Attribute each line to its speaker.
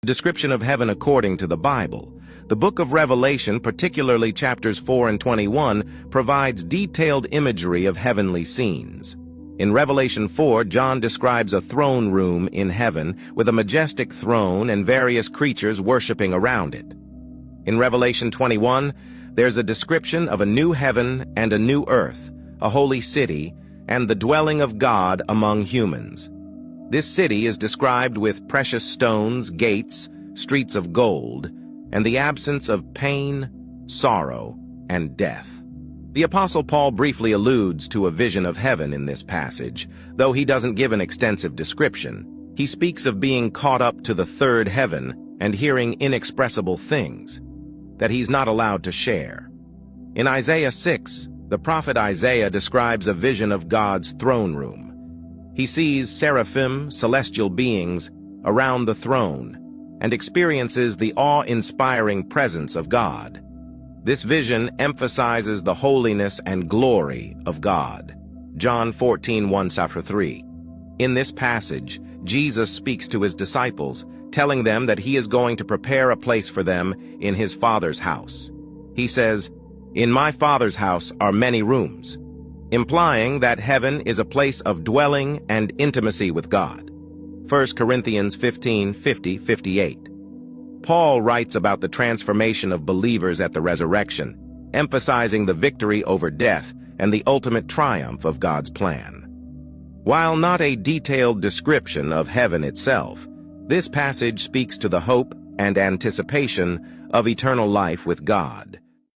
Speaker 1: Description of heaven according to the Bible. The book of Revelation, particularly chapters 4 and 21, provides detailed imagery of heavenly scenes. In Revelation 4, John describes a throne room in heaven with a majestic throne and various creatures worshiping around it. In Revelation 21, there's a description of a new heaven and a new earth, a holy city, and the dwelling of God among humans. This city is described with precious stones, gates, streets of gold, and the absence of pain, sorrow, and death. The Apostle Paul briefly alludes to a vision of heaven in this passage, though he doesn't give an extensive description. He speaks of being caught up to the third heaven and hearing inexpressible things that he's not allowed to share. In Isaiah 6, the prophet Isaiah describes a vision of God's throne room. He sees seraphim, celestial beings, around the throne and experiences the awe-inspiring presence of God. This vision emphasizes the holiness and glory of God. John 14:1-3. In this passage, Jesus speaks to his disciples, telling them that he is going to prepare a place for them in his Father's house. He says, "In my Father's house are many rooms," implying that heaven is a place of dwelling and intimacy with God. 1 Corinthians 15:50-58. Paul writes about the transformation of believers at the resurrection, emphasizing the victory over death and the ultimate triumph of God's plan. While not a detailed description of heaven itself, this passage speaks to the hope and anticipation of eternal life with God.